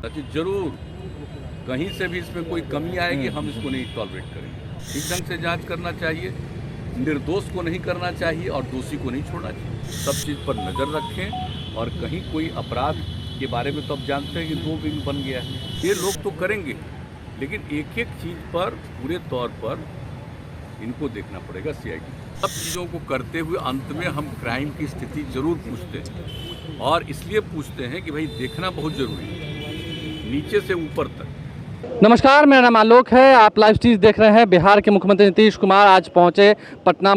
होना चाहिए। जरूर कहीं से भी इसमें कोई कमी आएगी, हम इसको नहीं टॉलरेट करेंगे। ठीक ढंग से जांच करना चाहिए, निर्दोष को नहीं करना चाहिए और दोषी को नहीं छोड़ना चाहिए। सब चीज़ पर नज़र रखें, और कहीं कोई अपराध के बारे में तो अब जानते हैं कि 2 विंग बन गया है। ये लोग तो करेंगे, लेकिन एक एक चीज़ पर पूरे तौर पर इनको देखना पड़ेगा सीआईडी। सब चीज़ों को करते हुए अंत में हम क्राइम की स्थिति जरूर पूछते हैं, और इसलिए पूछते हैं कि भाई देखना बहुत ज़रूरी है, नीचे से ऊपर तक। नमस्कार, मेरा नाम आलोक है। आप लाइव स्ट्रीम देख रहे हैं। बिहार के मुख्यमंत्री नीतीश कुमार आज पहुंचे पटना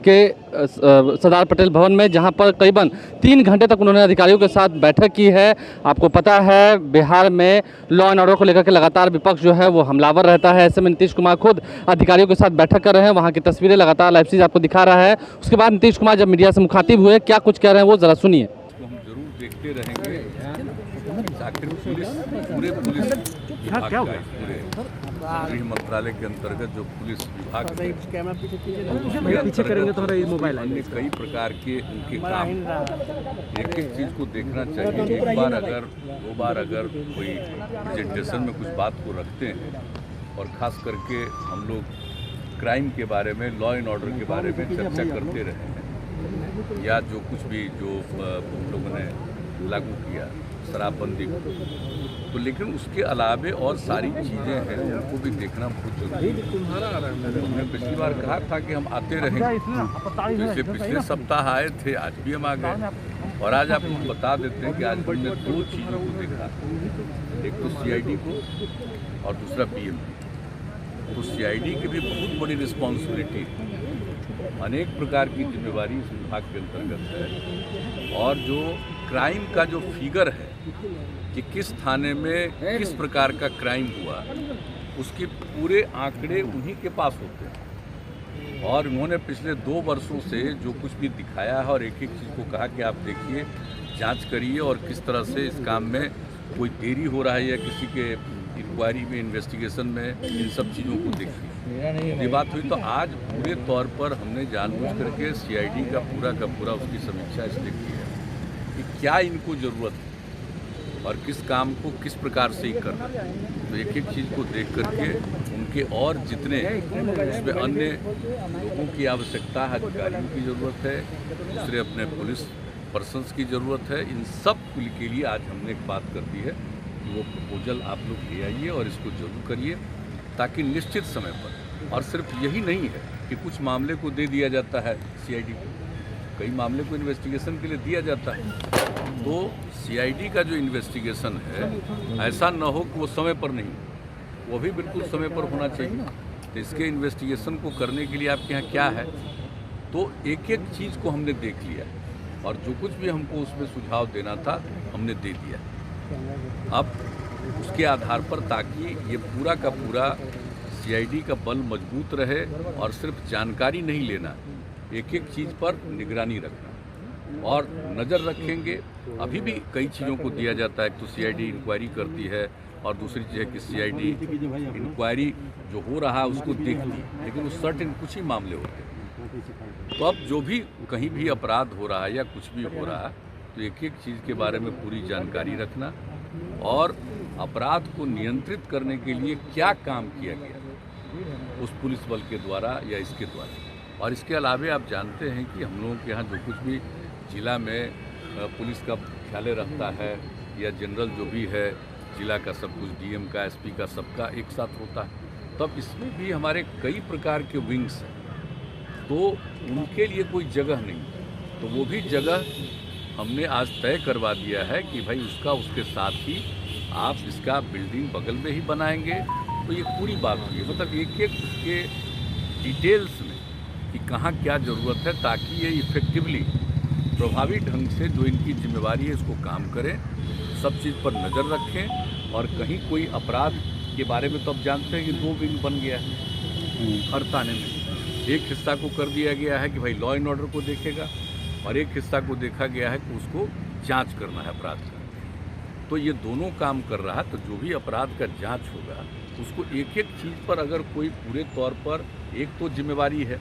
के सरदार पटेल भवन में, जहां पर करीबन 3 घंटे तक उन्होंने अधिकारियों के साथ बैठक की है। आपको पता है बिहार में लॉ एंड ऑर्डर को लेकर के लगातार विपक्ष जो है वो हमलावर रहता है। ऐसे में नीतीश कुमार खुद अधिकारियों के साथ बैठक कर रहे हैं। वहां की तस्वीरें लगातार लाइव स्ट्रीम आपको दिखा रहा है। उसके बाद नीतीश कुमार जब मीडिया से मुखातिब हुए, क्या कुछ कह रहे हैं वो जरा सुनिए। हम जरूर देखते रहेंगे, आखिर पूरे पुलिस विभाग का, पूरे गृह मंत्रालय के अंतर्गत जो पुलिस विभाग पीछे करेंगे तो मोबाइल अन्य कई प्रकार के उनके काम, एक एक चीज़ को देखना चाहिए। एक बार अगर 2 बार अगर कोई प्रेजेंटेशन में कुछ बात को रखते हैं, और ख़ास करके हम लोग क्राइम के बारे में, लॉ एंड ऑर्डर के बारे में चर्चा करते रहे हैं, या जो कुछ भी जो हम लोगों ने लागू किया शराबबंदी को, तो लेकिन उसके अलावे और सारी चीज़ें हैं उनको भी देखना बहुत जरूरी है। हमने पिछली बार कहा था कि हम आते रहेंगे, पिछले सप्ताह आए थे, आज भी हम आ गए, और आज आपको बता देते हैं कि आज हमने 2 चीज़ों को देखा। एक तो सीआईडी को और दूसरा पीएम। तो सीआईडी की भी बहुत बड़ी रिस्पॉन्सिबिलिटी है, अनेक प्रकार की जिम्मेवारी इस विभाग के अंतर्गत है, और जो क्राइम का जो फिगर है कि किस थाने में किस प्रकार का क्राइम हुआ, उसके पूरे आंकड़े उन्हीं के पास होते हैं। और उन्होंने पिछले 2 वर्षों से जो कुछ भी दिखाया है, और एक एक चीज़ को कहा कि आप देखिए, जांच करिए, और किस तरह से इस काम में कोई देरी हो रहा है या किसी के इंक्वायरी में, इन्वेस्टिगेशन में, इन सब चीज़ों को देखिए। ये बात हुई तो आज पूरे तौर पर हमने जानबूझ करके सीआईडी का पूरा उसकी समीक्षा इसलिए की है कि क्या इनको ज़रूरत है और किस काम को किस प्रकार से ही करना। तो एक एक चीज़ को देख करके उनके और जितने उसमें अन्य लोगों की आवश्यकता है, अधिकारियों की ज़रूरत है, दूसरे अपने पुलिस पर्सन्स की ज़रूरत है, इन सब के लिए आज हमने एक बात कर दी है कि वो प्रपोजल आप लोग ले आइए और इसको जरूर करिए, ताकि निश्चित समय पर, और सिर्फ यही नहीं है कि कुछ मामले को दे दिया जाता है सीआईडी को, कई मामले को इन्वेस्टिगेशन के लिए दिया जाता है। तो सीआईडी का जो इन्वेस्टिगेशन है, ऐसा न हो कि वो समय पर नहीं, वो भी बिल्कुल समय पर होना चाहिए। तो इसके इन्वेस्टिगेशन को करने के लिए आपके यहाँ क्या है, तो एक एक चीज़ को हमने देख लिया, और जो कुछ भी हमको उसमें सुझाव देना था हमने दे दिया। अब उसके आधार पर, ताकि ये पूरा का पूरा सीआईडी का बल मजबूत रहे, और सिर्फ जानकारी नहीं लेना, एक एक चीज़ पर निगरानी रखना और नज़र रखेंगे। अभी भी कई चीज़ों को दिया जाता है, तो सीआईडी इंक्वायरी करती है, और दूसरी चीज़ है कि सीआईडी इंक्वायरी जो हो रहा है उसको देखती है, लेकिन वो सर्टेन कुछ ही मामले होते हैं। तो अब जो भी कहीं भी अपराध हो रहा है या कुछ भी हो रहा है, तो एक एक चीज़ के बारे में पूरी जानकारी रखना, और अपराध को नियंत्रित करने के लिए क्या काम किया गया उस पुलिस बल के द्वारा या इसके द्वारा। और इसके अलावे आप जानते हैं कि हम लोगों के यहाँ जो कुछ भी जिला में पुलिस का मुख्यालय रहता है, या जनरल जो भी है जिला का, सब कुछ डीएम का, एसपी का, सबका एक साथ होता है। तब इसमें भी हमारे कई प्रकार के विंग्स हैं, तो उनके लिए कोई जगह नहीं, तो वो भी जगह हमने आज तय करवा दिया है कि भाई उसका, उसके साथ ही आप इसका बिल्डिंग बगल में ही बनाएंगे। तो ये पूरी बात हुई है, मतलब एक एक उसके डिटेल्स में कि कहाँ क्या ज़रूरत है, ताकि ये इफ़ेक्टिवली, प्रभावी ढंग से जो इनकी जिम्मेवारी है इसको काम करें, सब चीज़ पर नज़र रखें। और कहीं कोई अपराध के बारे में तो अब जानते हैं कि 2 विंग बन गया है हर थाने में। एक हिस्सा को कर दिया गया है कि भाई लॉ एंड ऑर्डर को देखेगा, और एक हिस्सा को देखा गया है कि उसको जांच करना है अपराध का। तो ये दोनों काम कर रहा है, तो जो भी अपराध का जांच होगा उसको एक एक चीज़ पर अगर कोई पूरे तौर पर, एक तो जिम्मेवारी है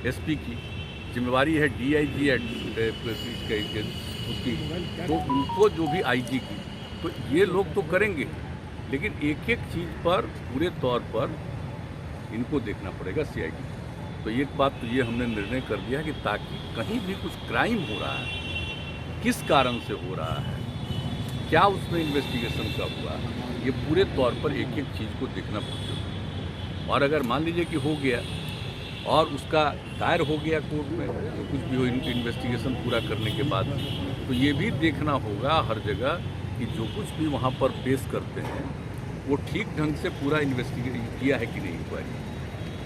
एसपी की, जिम्मेवारी है डीआईजी उसकी, तो उनको जो भी आईजी की, तो ये लोग तो करेंगे, लेकिन एक एक चीज़ पर पूरे तौर पर इनको देखना पड़ेगा CID। तो एक बात तो ये हमने निर्णय कर दिया कि ताकि कहीं भी कुछ क्राइम हो रहा है, किस कारण से हो रहा है, क्या उसमें इन्वेस्टिगेशन का हुआ, ये पूरे तौर पर एक एक चीज़ को देखना पड़ेगा। और अगर मान लीजिए कि हो गया और उसका दायर हो गया कोर्ट में, तो कुछ भी हो इन्वेस्टिगेशन पूरा करने के बाद, तो ये भी देखना होगा हर जगह कि जो कुछ भी वहाँ पर पेश करते हैं वो ठीक ढंग से पूरा इन्वेस्टिगेट किया है कि नहीं हुआ है।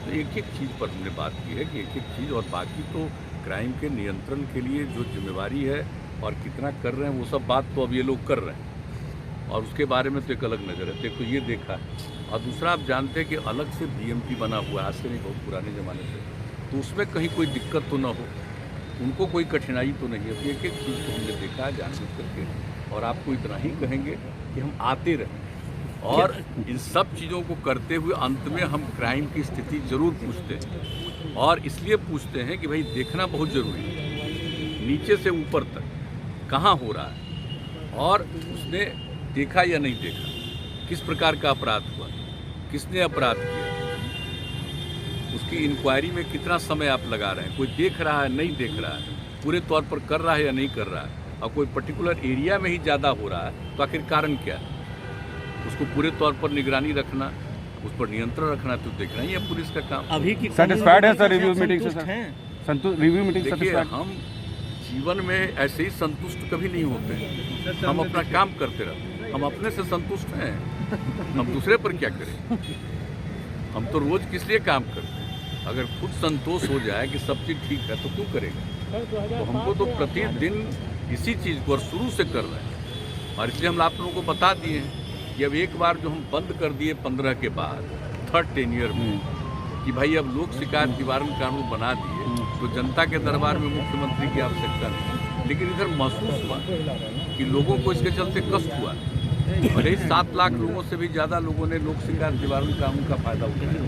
तो एक एक चीज़ पर हमने बात की है कि एक एक चीज़, और बाकी तो क्राइम के नियंत्रण के लिए जो जिम्मेवारी है और कितना कर रहे हैं वो सब बात तो अब ये लोग कर रहे हैं, और उसके बारे में तो एक अलग नज़र है। तो ये देखा है। और दूसरा, आप जानते हैं कि अलग से BMT बना हुआ है, आज से नहीं, बहुत पुराने ज़माने से, तो उसमें कहीं कोई दिक्कत तो ना हो, उनको कोई कठिनाई तो नहीं है। एक एक चीज़ को हमने देखा है जानबूझ करके, और आपको इतना ही कहेंगे कि हम आते रहें और इन सब चीज़ों को करते हुए अंत में हम क्राइम की स्थिति ज़रूर पूछते हैं। और इसलिए पूछते हैं कि भाई देखना बहुत ज़रूरी है, नीचे से ऊपर तक कहाँ हो रहा है, और उसने देखा या नहीं देखा, किस प्रकार का अपराध हुआ, किसने अपराध किया, उसकी इंक्वायरी में कितना समय आप लगा रहे हैं, कोई देख रहा है नहीं देख रहा है, पूरे तौर पर कर रहा है या नहीं कर रहा है, और कोई पर्टिकुलर एरिया में ही ज़्यादा हो रहा है, तो आखिर कारण क्या है, उसको पूरे तौर पर निगरानी रखना, उस पर नियंत्रण रखना, तो देखना ही है पुलिस का काम। अभी की सेटिस्फाइड है सर रिव्यू मीटिंग से? संतुष्ट रिव्यू मीटिंग देखिए, सेटिस्फाइड? हम जीवन में ऐसे ही संतुष्ट कभी नहीं होते हैं, हम अपना काम करते रहते हैं, हम अपने से संतुष्ट हैं, हम दूसरे पर क्या करें। हम तो रोज किस लिए काम करते हैं, अगर खुद संतोष हो जाए कि सब चीज़ ठीक है तो क्यों करेगा। तो हमको तो प्रतिदिन इसी चीज़ को और शुरू से कर रहे हैं, और इसलिए हम आप लोगों को बता दिए हैं कि अब एक बार जो हम बंद कर दिए 15 के बाद 3rd टेन्योर में, कि भाई अब लोक शिकायत निवारण कानून बना दिए, तो जनता के दरबार में मुख्यमंत्री की आवश्यकता नहीं। लेकिन इधर महसूस हुआ कि लोगों को इसके चलते कष्ट हुआ, और यही 7 लाख लोगों से भी ज़्यादा लोगों ने लोक शिकायत निवारण कानून का फायदा उठाया।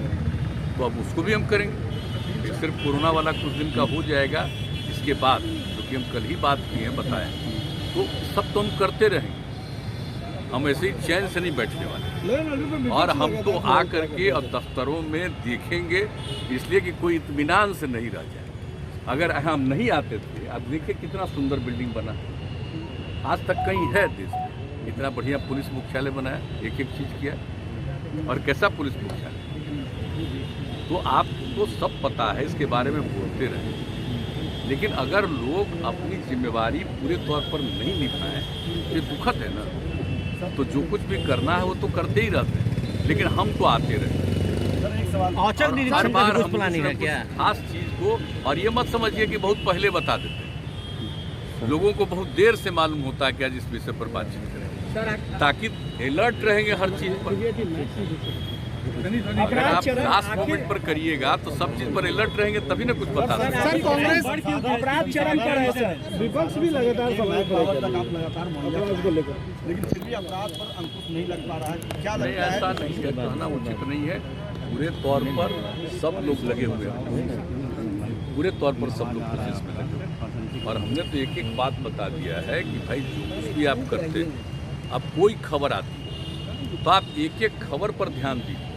तो अब उसको भी हम करेंगे। ये सिर्फ कोरोना वाला कुछ दिन का हो जाएगा, इसके बाद क्योंकि हम कल ही बात की है, बताएं, तो सब तो हम करते रहेंगे, हम ऐसे ही चैन से नहीं बैठने वाले। और हम तो आ करके और दफ्तरों में देखेंगे, इसलिए कि कोई इत्मीनान से नहीं रह जाए। अगर हम नहीं आते थे, अब देखिए कितना सुंदर बिल्डिंग बना, आज तक कहीं है देश में इतना बढ़िया पुलिस मुख्यालय बनाया, एक एक चीज़ किया, और कैसा पुलिस मुख्यालय। तो आपको सब पता है, इसके बारे में बोलते रहे, लेकिन अगर लोग अपनी जिम्मेवारी पूरे तौर पर नहीं निभाएं, ये दुखद है ना। तो जो कुछ भी करना है वो तो करते ही रहते हैं, लेकिन हम तो आते रहे। औचक निरीक्षण का कुछ प्लानिंग है क्या? खास चीज़ को, और ये मत समझिए कि बहुत पहले बता देते हैं, लोगों को बहुत देर से मालूम होता है कि आज इस विषय पर बातचीत करें, ताकि अलर्ट रहेंगे हर चीज़ पर। अगर आप लास्ट मोमेंट पर करिएगा तो सब चीज पर अलर्ट रहेंगे, तभी ना कुछ बता सकते। सर, कांग्रेस अपराध चरम पर है सर, विपक्ष भी लगातार सवाल को लेकर, लेकिन फिर भी अपराध पर अंकुश नहीं लग पा रहा है। क्या नहीं, लगता है? ऐसा नहीं है, कहना उचित नहीं है। पूरे तौर पर सब लोग लगे हुए हैं, पूरे तौर पर सब लोग कोशिश में लगे हुए हैं, और हमने तो एक एक बात बता दिया है कि भाई जो कुछ भी आप करते, अब कोई खबर आती है तो आप एक एक खबर पर ध्यान दीजिए।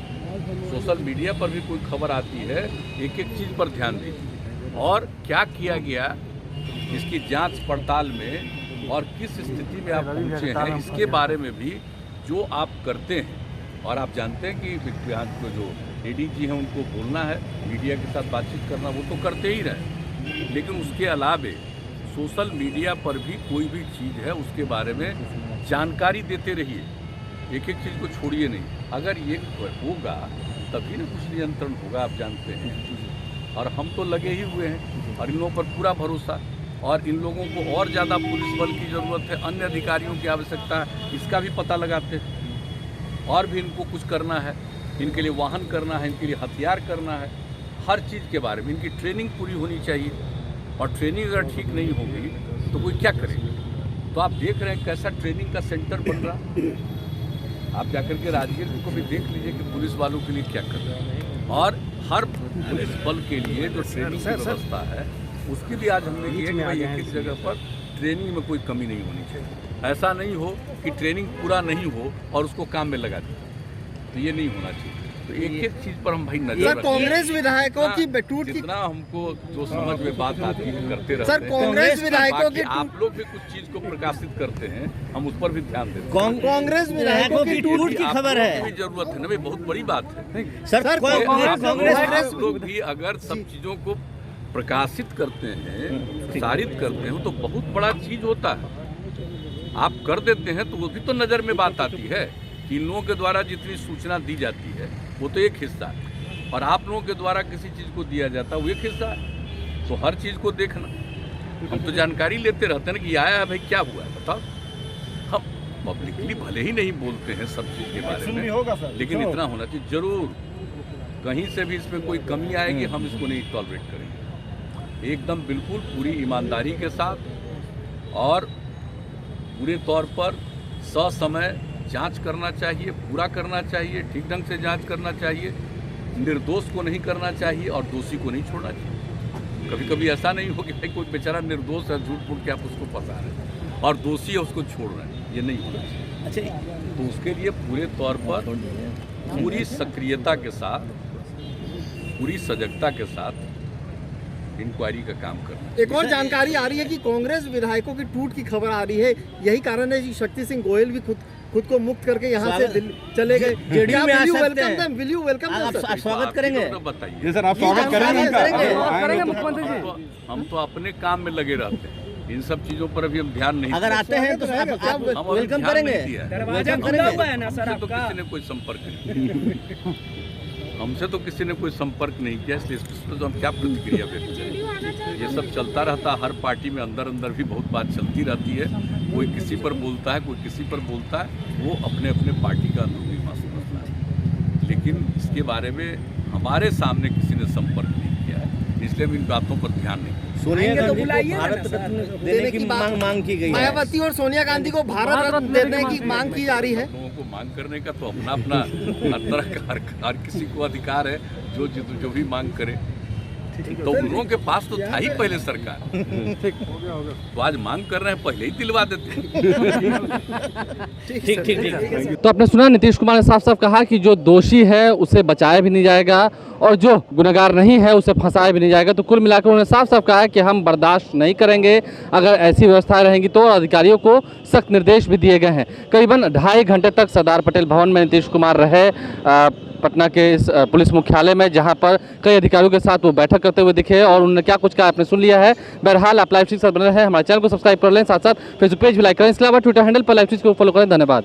सोशल मीडिया पर भी कोई खबर आती है, एक एक चीज़ पर ध्यान दीजिए, और क्या किया गया इसकी जांच पड़ताल में, और किस स्थिति में आप पहुँचे हैं इसके बारे में भी जो आप करते हैं। और आप जानते हैं कि यहाँ को जो ADG हैं उनको बोलना है, मीडिया के साथ बातचीत करना, वो तो करते ही रहे, लेकिन उसके अलावे सोशल मीडिया पर भी कोई भी चीज़ है उसके बारे में जानकारी देते रहिए, एक एक चीज़ को छोड़िए नहीं। अगर ये होगा तभी ना कुछ नियंत्रण होगा, आप जानते हैं। और हम तो लगे ही हुए हैं, और इन लोगों पर पूरा भरोसा, और इन लोगों को और ज़्यादा पुलिस बल की ज़रूरत है, अन्य अधिकारियों की आवश्यकता है, इसका भी पता लगाते हैं। और भी इनको कुछ करना है, इनके लिए वाहन करना है, इनके लिए हथियार करना है, हर चीज़ के बारे में इनकी ट्रेनिंग पूरी होनी चाहिए। और ट्रेनिंग अगर ठीक नहीं होगी तो कोई क्या करेगा। तो आप देख रहे हैं कैसा ट्रेनिंग का सेंटर बन रहा। आप जाकर के राजगीर को भी देख लीजिए कि पुलिस वालों के लिए क्या कर रहे हैं, और हर पुलिस बल के लिए जो ट्रेनिंग की व्यवस्था है उसकी भी आज हमने की है कि भाई एक एक जगह पर ट्रेनिंग में कोई कमी नहीं होनी चाहिए। ऐसा नहीं हो कि ट्रेनिंग पूरा नहीं हो और उसको काम में लगा दे, तो ये नहीं होना चाहिए। तो एक एक चीज पर हम भाई नजर रखें। कांग्रेस विधायकों की टूट की जितना हमको जो समझ में बात आती है करते रहते सर, कांग्रेस विधायकों की आप लोग भी कुछ चीज को प्रकाशित करते हैं, हम उस पर भी ध्यान देते हैं। कांग्रेस विधायकों की टूट की खबर है। भी जरूरत है ना भाई, बहुत बड़ी बात है। सर आप लोग भी अगर सब चीजों को प्रकाशित करते हैं, प्रसारित करते हैं, तो बहुत बड़ा चीज होता है। आप कर देते हैं तो वो भी तो नजर में बात आती है कि इन लोगों के द्वारा जितनी सूचना दी जाती है वो तो एक हिस्सा है, और आप लोगों के द्वारा किसी चीज को दिया जाता है वो एक हिस्सा है। तो हर चीज को देखना, हम तो जानकारी लेते रहते हैं कि आया है भाई क्या हुआ है बताओ। हम पब्लिकली भले ही नहीं बोलते हैं सब चीज के बारे में, लेकिन इतना होना चाहिए जरूर, कहीं से भी इसमें कोई कमी आएगी हम इसको नहीं टॉलरेट करेंगे। एकदम बिल्कुल पूरी ईमानदारी के साथ और पूरे तौर पर ससमय जांच करना चाहिए, पूरा करना चाहिए, ठीक ढंग से जांच करना चाहिए, निर्दोष को नहीं करना चाहिए और दोषी को नहीं छोड़ना चाहिए। कभी कभी ऐसा नहीं हो कि भाई कोई बेचारा निर्दोष है, झूठ मूठ के आप उसको फंसा रहे हैं और दोषी है उसको छोड़ रहे हैं, ये नहीं होना चाहिए। अच्छा, तो उसके लिए पूरे तौर पर पूरी सक्रियता के साथ, पूरी सजगता के साथ इंक्वायरी का काम करना। एक और जानकारी आ रही है कि कांग्रेस विधायकों की टूट की खबर आ रही है, यही कारण है कि शक्ति सिंह गोयल भी खुद को मुक्त करके यहाँ से चले गए। जेडीयू में आ सकते हैं। विल यू वेलकम आप स्वागत करेंगे? तो बताइए। जी सर, आप स्वागत करेंगे करेंगे मुख्यमंत्री जी। हम तो अपने काम में लगे रहते हैं, इन सब चीजों पर अभी हम ध्यान नहीं अगर आते हैं तो आप हम अभी वेलकम ध्यान करेंगे? नहीं दिया है। वेलकम करेंगे? हमसे तो किसी ने कोई संपर्क नहीं हमसे तो किसी ने कोई संपर्क नहीं किया, इसलिए इस पर तो हम क्या प्रतिक्रिया व्यक्त करें। ये सब चलता रहता है, हर पार्टी में अंदर अंदर भी बहुत बात चलती रहती है। कोई किसी पर बोलता है, कोई किसी पर बोलता है, वो अपने अपने पार्टी का अंदरूनी मसला है। लेकिन इसके बारे में हमारे सामने किसी ने संपर्क नहीं किया है, इसलिए हम इन बातों पर ध्यान नहीं। सोनिया गांधी को भारत रत्न देने की मांग की गई है। मायावती और सोनिया गांधी को भारत रत्न देने की मांग की जा रही है। लोगों को मांग करने का तो अपना हर तरह का हर किसी को अधिकार है, जो भी मांग करे। तो उन लोगों के पास तो था ही पहले सरकार, तो आज मांग कर रहे हैं, पहले ही दिलवा देते। ठीक। तो आपने सुना, नीतीश कुमार ने साफ साफ कहा कि जो दोषी है उसे बचाया भी नहीं जाएगा और जो गुनहगार नहीं है उसे फंसाया भी नहीं जाएगा। तो कुल मिलाकर उन्होंने साफ साफ कहा है कि हम बर्दाश्त नहीं करेंगे। अगर ऐसी व्यवस्थाएं रहेंगी तो अधिकारियों को सख्त निर्देश भी दिए गए हैं। करीबन 2.5 घंटे तक सरदार पटेल भवन में नीतीश कुमार रहे, पटना के इस पुलिस मुख्यालय में, जहां पर कई अधिकारियों के साथ वो बैठक करते हुए दिखे और उन्होंने क्या कुछ कहा आपने सुन लिया है। बहरहाल आप लाइव स्ट्रीम के साथ बने रहे, हमारे चैनल को सब्सक्राइब कर लें, साथ साथ फेसबुक पेज भी लाइक करें, इसके अलावा ट्विटर हैंडल पर लाइव स्ट्रीम को फॉलो करें। धन्यवाद।